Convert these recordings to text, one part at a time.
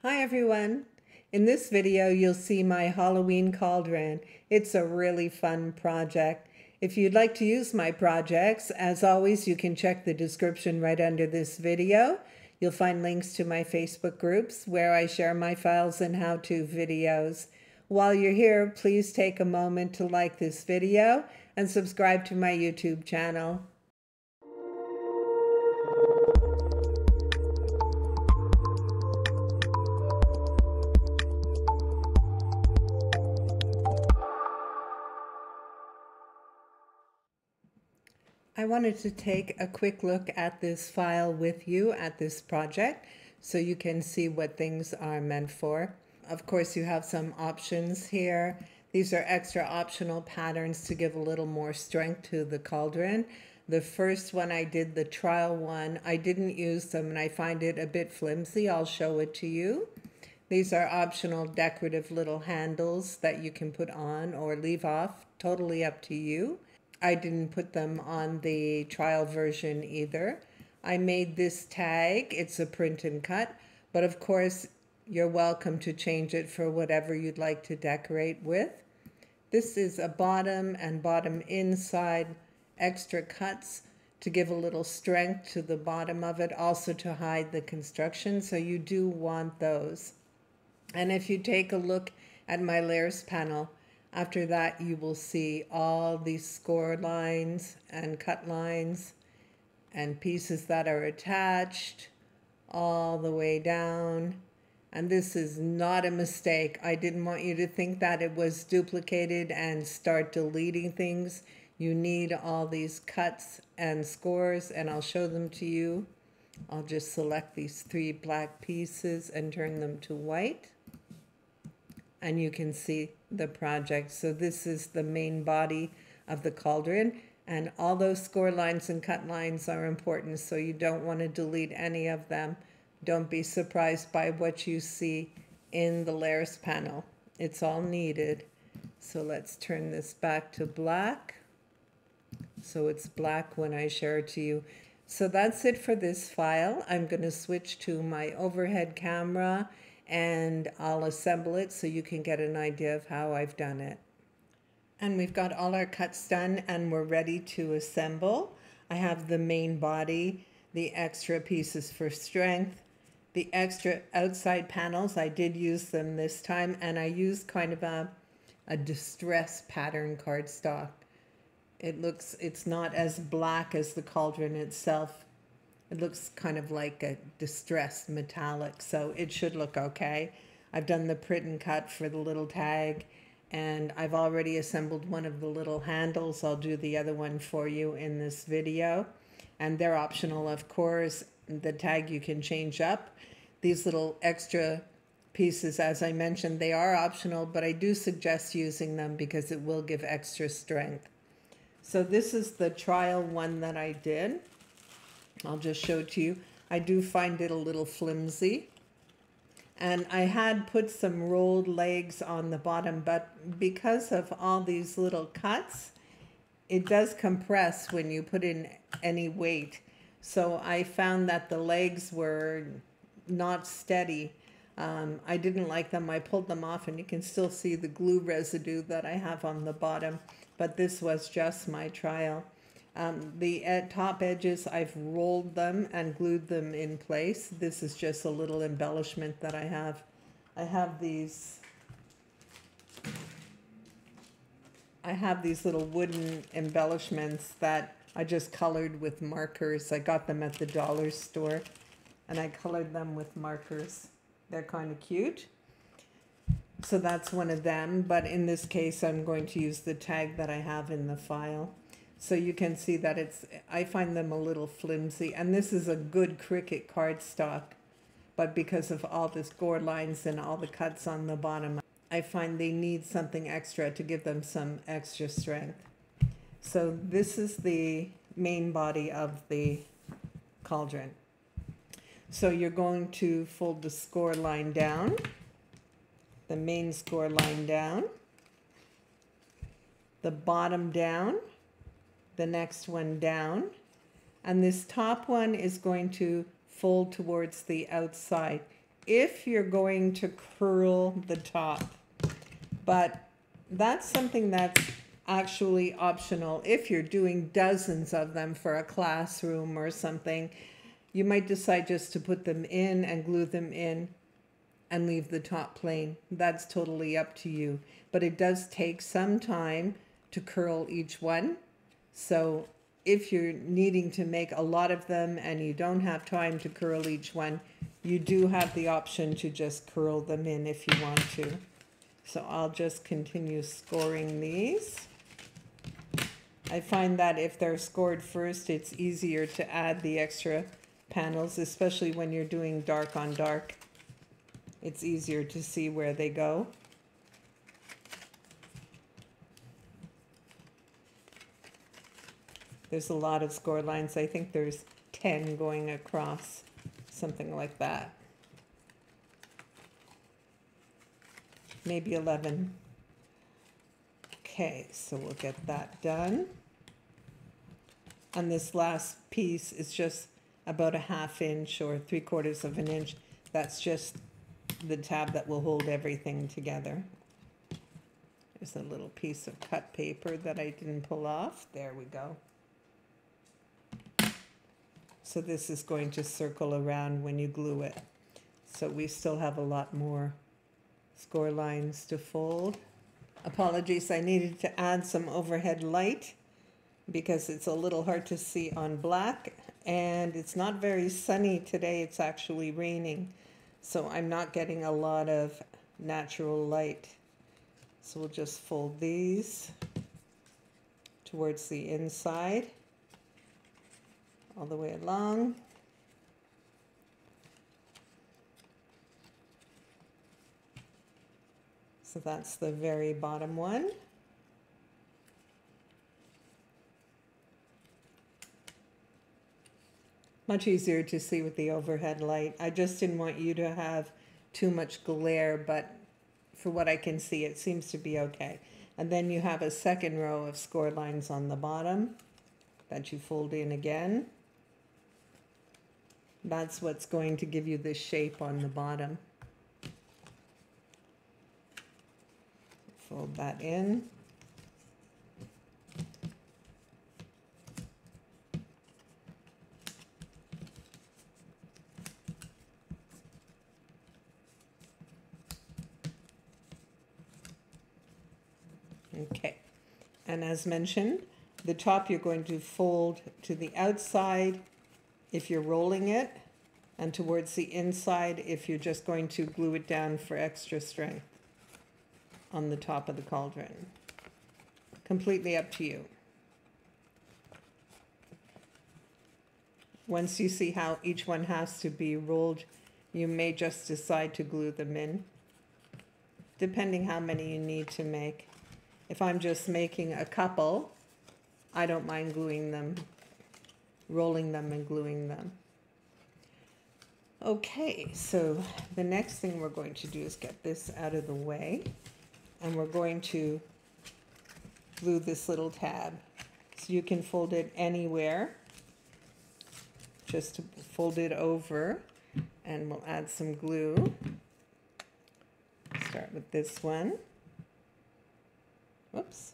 Hi everyone! In this video you'll see my Halloween cauldron. It's a really fun project. If you'd like to use my projects, as always you can check the description right under this video. You'll find links to my Facebook groups where I share my files and how-to videos. While you're here, please take a moment to like this video and subscribe to my YouTube channel. I wanted to take a quick look at this file with you at this project so you can see what things are meant for. Of course, you have some options here. These are extra optional patterns to give a little more strength to the cauldron. The first one I did, the trial one, I didn't use them and I find it a bit flimsy. I'll show it to you. These are optional decorative little handles that you can put on or leave off, totally up to you. I didn't put them on the trial version either. I made this tag. It's a print and cut, but of course you're welcome to change it for whatever you'd like to decorate with. This is a bottom and bottom inside extra cuts to give a little strength to the bottom of it, also to hide the construction, so you do want those. And if you take a look at my layers panel, after that, you will see all these score lines and cut lines and pieces that are attached all the way down. And this is not a mistake. I didn't want you to think that it was duplicated and start deleting things. You need all these cuts and scores, and I'll show them to you. I'll just select these 3 black pieces and turn them to white. And you can see the project. So this is the main body of the cauldron, and all those score lines and cut lines are important, so you don't want to delete any of them. Don't be surprised by what you see in the layers panel. It's all needed. So let's turn this back to black. So it's black when I share it to you. So that's it for this file. I'm going to switch to my overhead camera and I'll assemble it so you can get an idea of how I've done it. And we've got all our cuts done and we're ready to assemble. I have the main body, the extra pieces for strength, the extra outside panels. I did use them this time, and I used kind of a distress pattern cardstock. It's not as black as the cauldron itself. It looks kind of like a distressed metallic, so it should look okay. I've done the print and cut for the little tag, and I've already assembled one of the little handles. I'll do the other one for you in this video. And they're optional, of course. The tag you can change up. These little extra pieces, as I mentioned, they are optional, but I do suggest using them because it will give extra strength. So this is the trial one that I did. I'll just show it to you. I do find it a little flimsy. And I had put some rolled legs on the bottom, but because of all these little cuts, it does compress when you put in any weight. So I found that the legs were not steady. I didn't like them. I pulled them off and you can still see the glue residue that I have on the bottom, but this was just my trial. The top edges, I've rolled them and glued them in place. This is just a little embellishment that I have. I have these little wooden embellishments that I just colored with markers. I got them at the dollar store and I colored them with markers. They're kind of cute. So that's one of them, but in this case I'm going to use the tag that I have in the file. So you can see that I find them a little flimsy, and this is a good Cricut cardstock, but because of all the score lines and all the cuts on the bottom, I find they need something extra to give them some extra strength. So this is the main body of the cauldron. So you're going to fold the score line down, the main score line down, the bottom down, the next one down, and this top one is going to fold towards the outside. if you're going to curl the top, but that's something that's actually optional. If you're doing dozens of them for a classroom or something, you might decide just to put them in and glue them in and leave the top plain. That's totally up to you. But it does take some time to curl each one. So if you're needing to make a lot of them and you don't have time to curl each one, you do have the option to just curl them in if you want to. So I'll just continue scoring these. I find that if they're scored first, it's easier to add the extra panels, especially when you're doing dark on dark. It's easier to see where they go. There's a lot of score lines. I think there's 10 going across, something like that. Maybe 11. Okay, so we'll get that done. And this last piece is just about a 1/2 inch or 3/4 of an inch. That's just the tab that will hold everything together. There's a little piece of cut paper that I didn't pull off. There we go. So this is going to circle around when you glue it. So we still have a lot more score lines to fold. Apologies, I needed to add some overhead light because it's a little hard to see on black, and it's not very sunny today. It's actually raining, so I'm not getting a lot of natural light. So we'll just fold these towards the inside all the way along. So that's the very bottom one. Much easier to see with the overhead light. I just didn't want you to have too much glare, but for what I can see, it seems to be okay. And then you have a second row of score lines on the bottom that you fold in again. That's what's going to give you this shape on the bottom. Fold that in. Okay, and as mentioned, the top you're going to fold to the outside if you're rolling it, and towards the inside if you're just going to glue it down for extra strength on the top of the cauldron. Completely up to you. Once you see how each one has to be rolled, you may just decide to glue them in, depending how many you need to make. If I'm just making a couple, I don't mind gluing them, rolling them and gluing them. Okay, so the next thing we're going to do is get this out of the way, and we're going to glue this little tab. So you can fold it anywhere. Just to fold it over, and we'll add some glue. Start with this one. Whoops.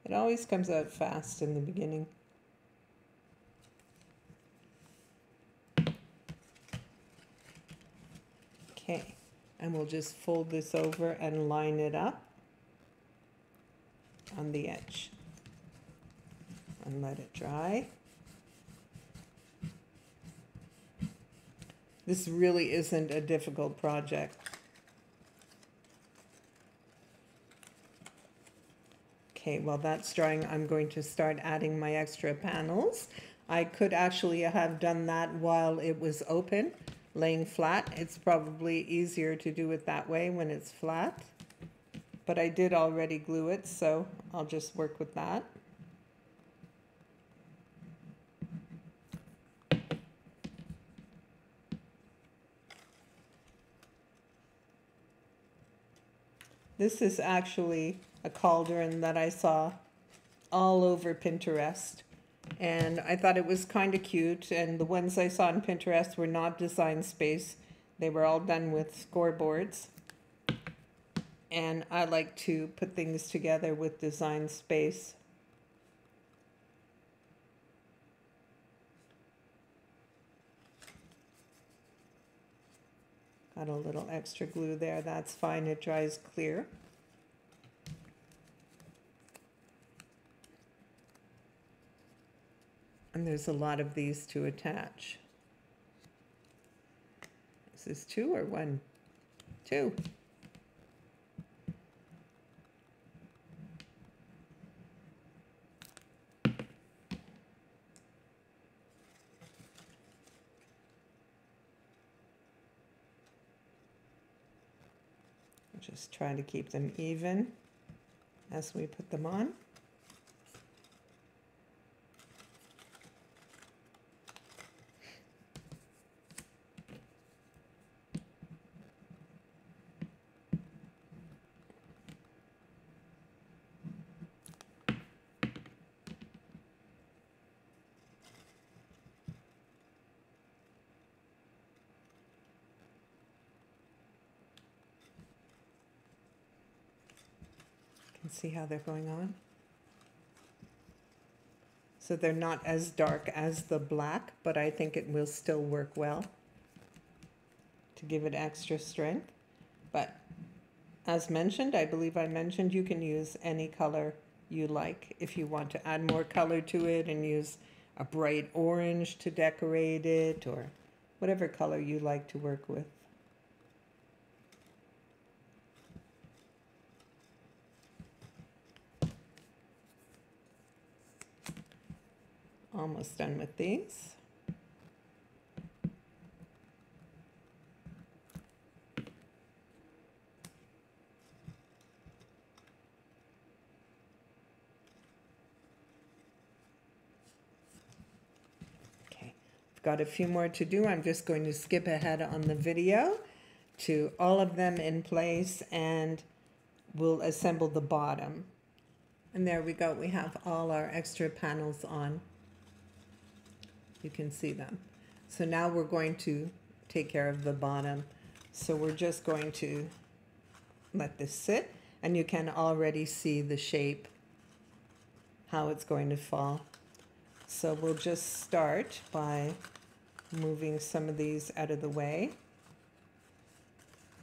It always comes out fast in the beginning. Okay, and we'll just fold this over and line it up on the edge and let it dry. This really isn't a difficult project. Okay, while that's drying, I'm going to start adding my extra panels. I could actually have done that while it was open, laying flat. It's probably easier to do it that way when it's flat, but I did already glue it, so I'll just work with that. This is actually a cauldron that I saw all over Pinterest, and I thought it was kind of cute, and the ones I saw on Pinterest were not design space. They were all done with scoreboards. And I like to put things together with Design Space. Got a little extra glue there. That's fine. It dries clear. And there's a lot of these to attach. Is this 2 or 1? 2. Just try to keep them even as we put them on. See how they're going on? So they're not as dark as the black, but I think it will still work well to give it extra strength. But as mentioned, I believe I mentioned, you can use any color you like. If you want to add more color to it and use a bright orange to decorate it, or whatever color you like to work with. Almost done with these. Okay, I've got a few more to do. I'm just going to skip ahead on the video to all of them in place, and we'll assemble the bottom. And there we go. We have all our extra panels on. You can see them. So now we're going to take care of the bottom. So we're just going to let this sit, and you can already see the shape, how it's going to fall. So we'll just start by moving some of these out of the way.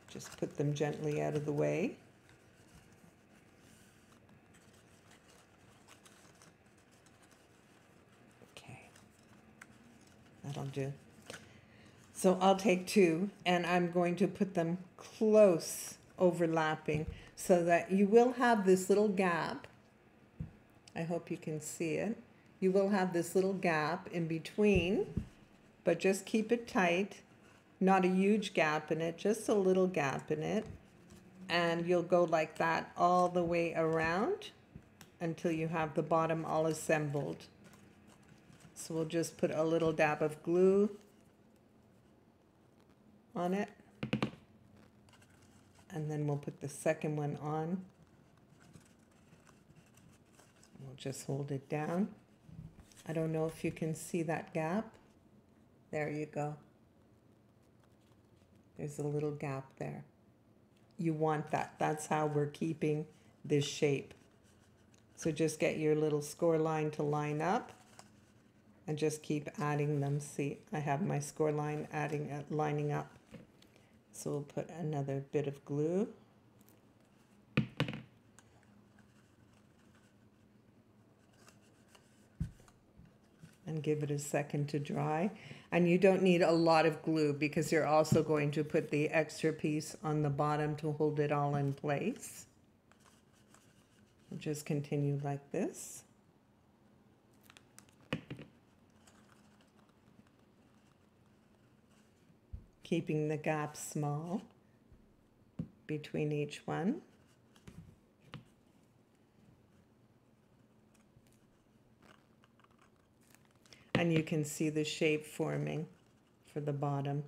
Just put them gently out of the way. That'll do. So I'll take 2, and I'm going to put them close overlapping so that you will have this little gap. I hope you can see it. You will have this little gap in between, but just keep it tight. Not a huge gap in it, just a little gap in it. And you'll go like that all the way around until you have the bottom all assembled. So we'll just put a little dab of glue on it, and then we'll put the second one on. We'll just hold it down. I don't know if you can see that gap. There you go. There's a little gap there. You want that. That's how we're keeping this shape. So just get your little score line to line up. And just keep adding them. See, I have my score line lining up. So we'll put another bit of glue. And give it a second to dry. And you don't need a lot of glue because you're also going to put the extra piece on the bottom to hold it all in place. We'll just continue like this. Keeping the gap small between each one. And you can see the shape forming for the bottom.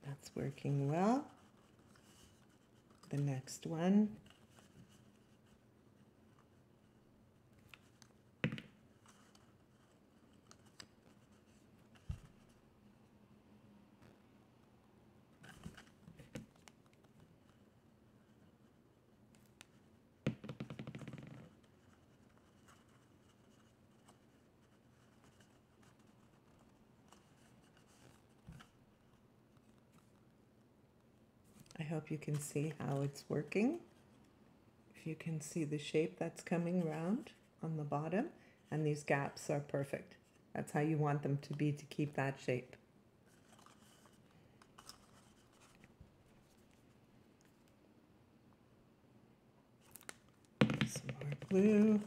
That's working well. The next one. hope you can see how it's working. If you can see the shape that's coming round on the bottom, and these gaps are perfect. That's how you want them to be to keep that shape. Some more glue.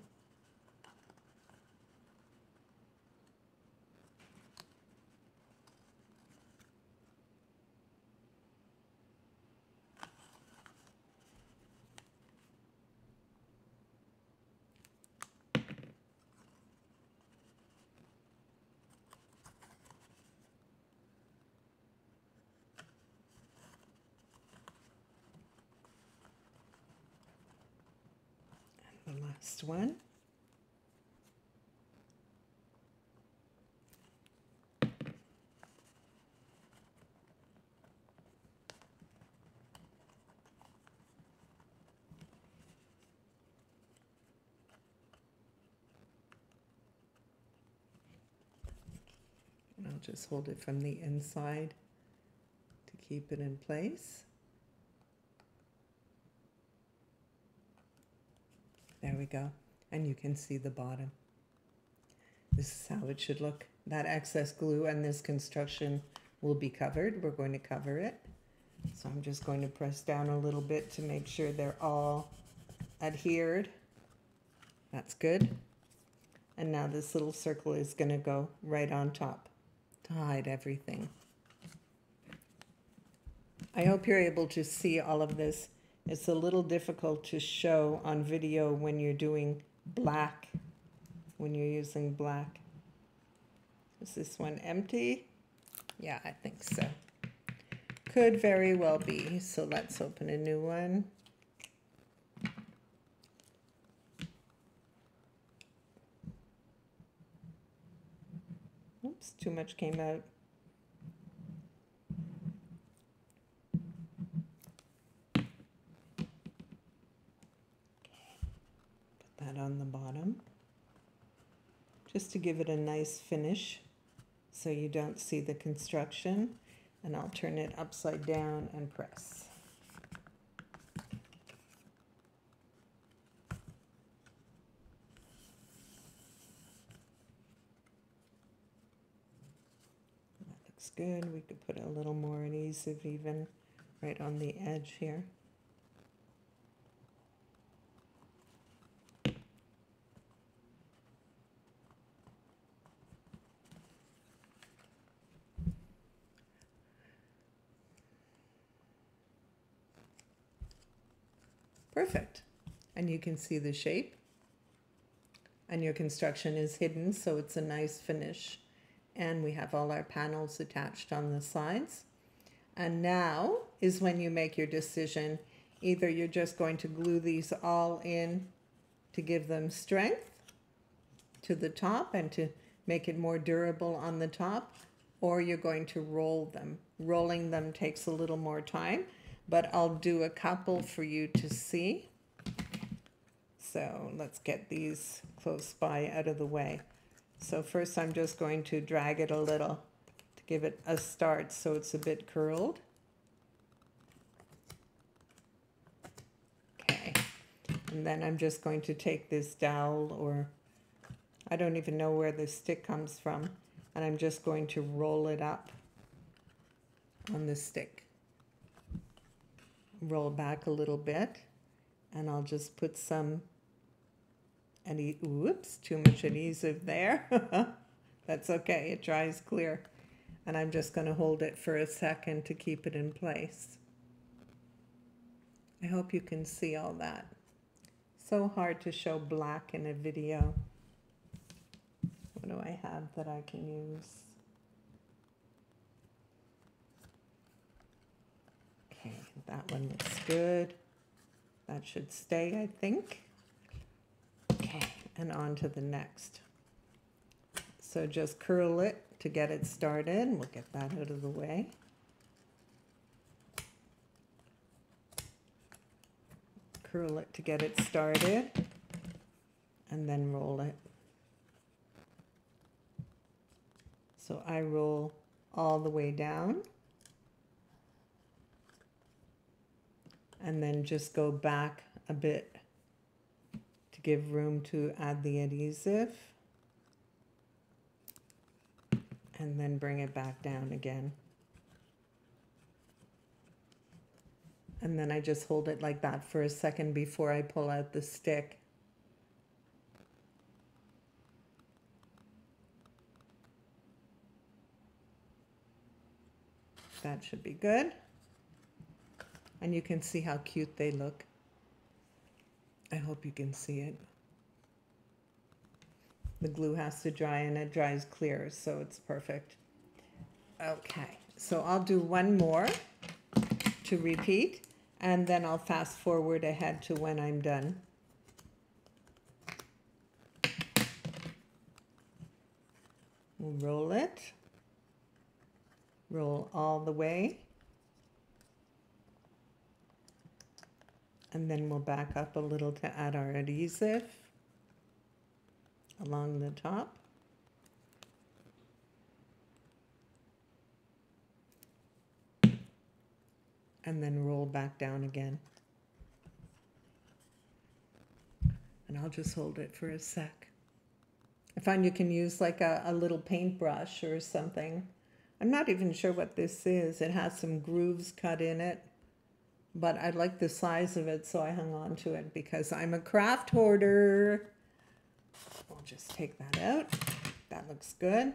The last one. And I'll just hold it from the inside to keep it in place. There we go. And you can see the bottom. This is how it should look. That excess glue and this construction will be covered. We're going to cover it. So I'm just going to press down a little bit to make sure they're all adhered. That's good. And now this little circle is going to go right on top to hide everything. I hope you're able to see all of this. It's a little difficult to show on video when you're doing black, when you're using black. Is this one empty? Yeah, I think so. Could very well be. So let's open a new one. Oops, too much came out. That on the bottom, just to give it a nice finish so you don't see the construction, and I'll turn it upside down and press. That looks good. We could put a little more adhesive even right on the edge here. Perfect. And you can see the shape. And your construction is hidden, so it's a nice finish. And we have all our panels attached on the sides. And now is when you make your decision. Either you're just going to glue these all in to give them strength to the top and to make it more durable on the top, or you're going to roll them. Rolling them takes a little more time, but I'll do a couple for you to see. So let's get these close by out of the way. So first I'm just going to drag it a little to give it a start so it's a bit curled. Okay, and then I'm just going to take this dowel, or I don't even know where this stick comes from, and I'm just going to roll it up on the stick. Roll back a little bit, and I'll just put some, whoops, too much adhesive there. That's okay, it dries clear. And I'm just going to hold it for a second to keep it in place. I hope you can see all that. So hard to show black in a video. What do I have that I can use? Okay, that one looks good. That should stay, I think. Okay, and on to the next. So just curl it to get it started. We'll get that out of the way. Curl it to get it started, and then roll it. So I roll all the way down. and then just go back a bit to give room to add the adhesive, and then bring it back down again. And then I just hold it like that for a second before I pull out the stick. That should be good. And you can see how cute they look. I hope you can see it. The glue has to dry and it dries clear, so it's perfect. Okay, so I'll do one more to repeat, and then I'll fast forward ahead to when I'm done. We'll roll it. Roll all the way. And then we'll back up a little to add our adhesive along the top. And then roll back down again. And I'll just hold it for a sec. I find you can use like a little paintbrush or something. I'm not even sure what this is. It has some grooves cut in it, but I like the size of it, so I hung on to it because I'm a craft hoarder. I'll just take that out. That looks good.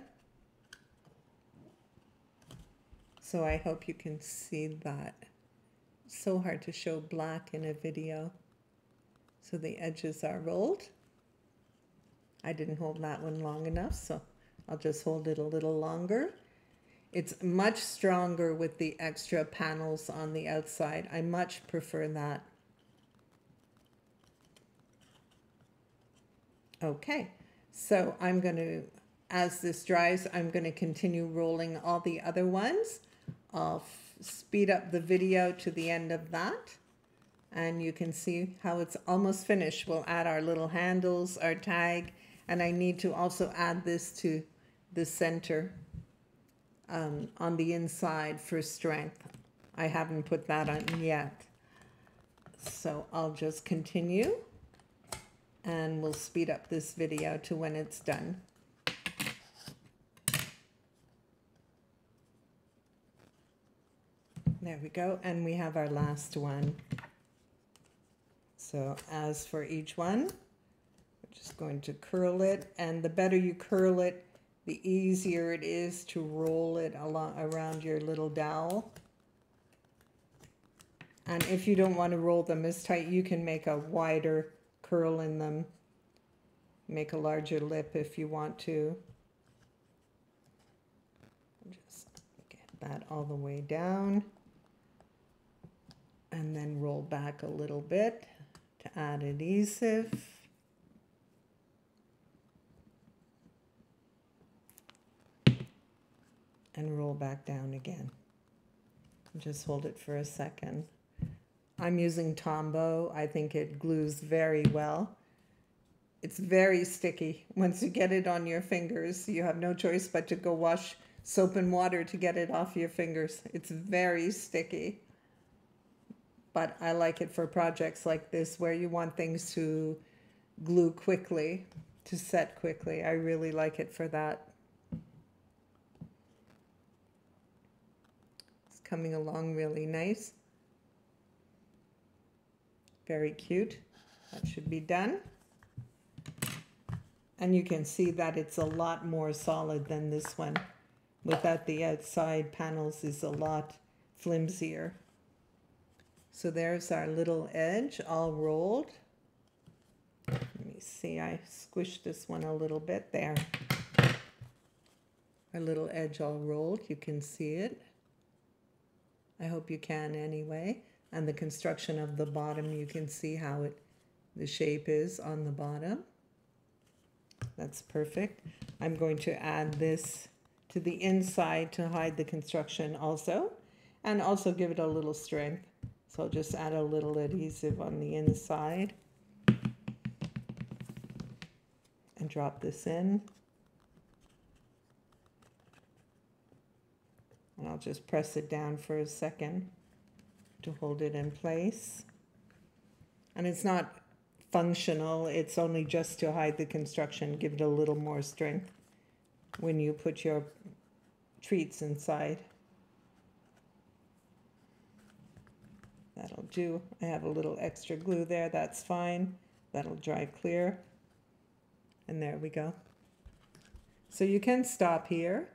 So I hope you can see that. It's so hard to show black in a video. So the edges are rolled. I didn't hold that one long enough, so I'll just hold it a little longer. It's much stronger with the extra panels on the outside. I much prefer that. Okay, so I'm going to, as this dries, I'm going to continue rolling all the other ones. I'll speed up the video to the end of that, and you can see how it's almost finished. We'll add our little handles, our tag, and I need to also add this to the center on the inside for strength. I haven't put that on yet. So I'll just continue, and we'll speed up this video to when it's done. There we go, and we have our last one. So as for each one, we're just going to curl it, and the better you curl it, the easier it is to roll it along around your little dowel. And if you don't want to roll them as tight, you can make a wider curl in them. Make a larger lip if you want to. Just get that all the way down. And then roll back a little bit to add adhesive. And roll back down again. Just hold it for a second. I'm using Tombow. I think it glues very well. It's very sticky. Once you get it on your fingers, you have no choice but to go wash soap and water to get it off your fingers. It's very sticky. But I like it for projects like this where you want things to glue quickly, to set quickly. I really like it for that. Coming along really nice. Very cute. That should be done. And you can see that it's a lot more solid than this one. Without the outside panels is a lot flimsier. So there's our little edge all rolled. Let me see, I squished this one a little bit there. Our little edge all rolled, you can see it. I hope you can anyway. And the construction of the bottom, you can see how the shape is on the bottom. That's perfect. I'm going to add this to the inside to hide the construction also, and also give it a little strength. So I'll just add a little adhesive on the inside and drop this in. And I'll just press it down for a second. to hold it in place. And it's not functional, it's only just to hide the construction, give it a little more strength when you put your treats inside. That'll do. I have a little extra glue there, that's fine. That'll dry clear. And there we go. So you can stop here,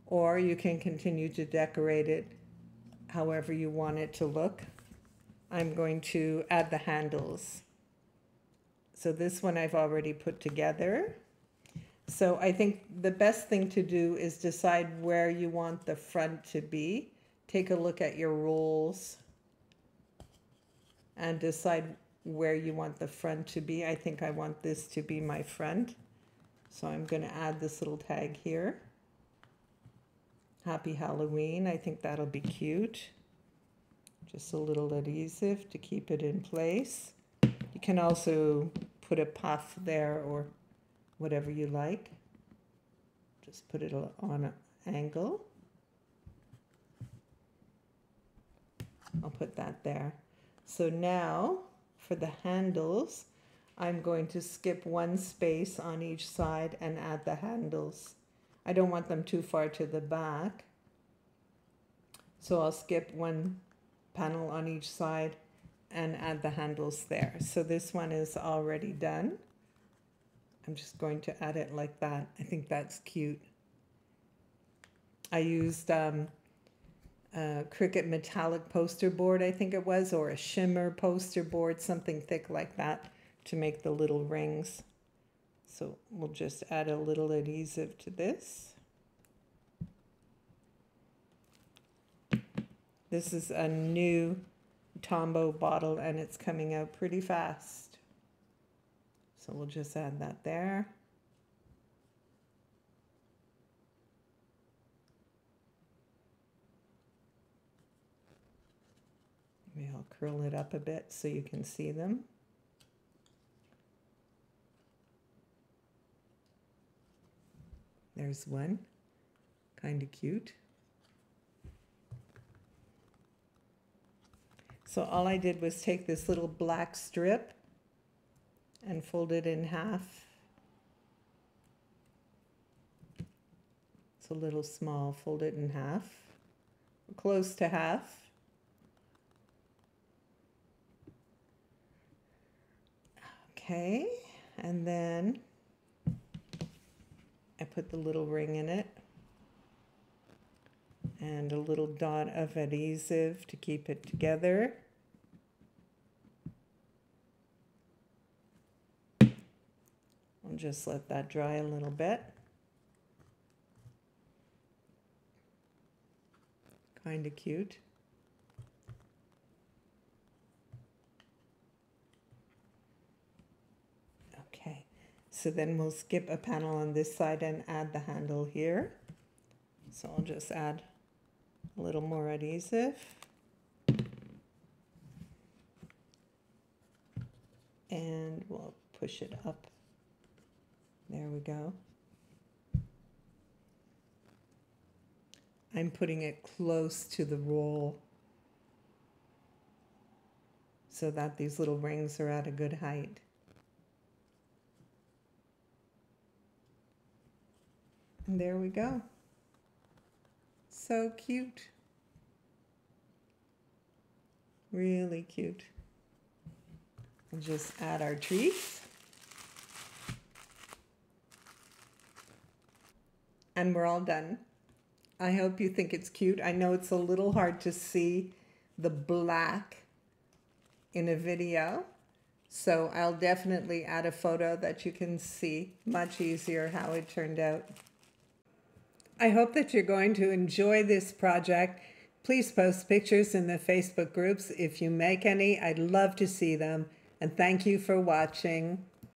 or you can continue to decorate it however you want it to look. I'm going to add the handles. So this one I've already put together. So I think the best thing to do is decide where you want the front to be. Take a look at your rolls and decide where you want the front to be. I think I want this to be my front. So I'm going to add this little tag here. Happy Halloween. I think that'll be cute. Just a little adhesive to keep it in place. You can also put a puff there or whatever you like. Just put it on an angle. I'll put that there. So now for the handles, I'm going to skip one space on each side and add the handles. I don't want them too far to the back. So I'll skip one panel on each side and add the handles there. So this one is already done. I'm just going to add it like that. I think that's cute. I used Cricut metallic poster board, I think it was, or a shimmer poster board, something thick like that to make the little rings. So we'll just add a little adhesive to this. This is a new Tombow bottle and it's coming out pretty fast. So we'll just add that there. Maybe I'll curl it up a bit so you can see them. There's one, kind of cute. So all I did was take this little black strip and fold it in half. It's a little small, fold it in half, close to half. Okay, and then I put the little ring in it and a little dot of adhesive to keep it together. I'll just let that dry a little bit. Kind of cute. Okay, so then we'll skip a panel on this side and add the handle here. So I'll just add a little more adhesive. And we'll push it up. There we go. I'm putting it close to the roll so that these little rings are at a good height. And there we go. So cute. Really cute. We'll just add our treats. And we're all done. I hope you think it's cute. I know it's a little hard to see the black in a video, so I'll definitely add a photo that you can see much easier how it turned out. I hope that you're going to enjoy this project. Please post pictures in the Facebook groups if you make any. I'd love to see them. And thank you for watching.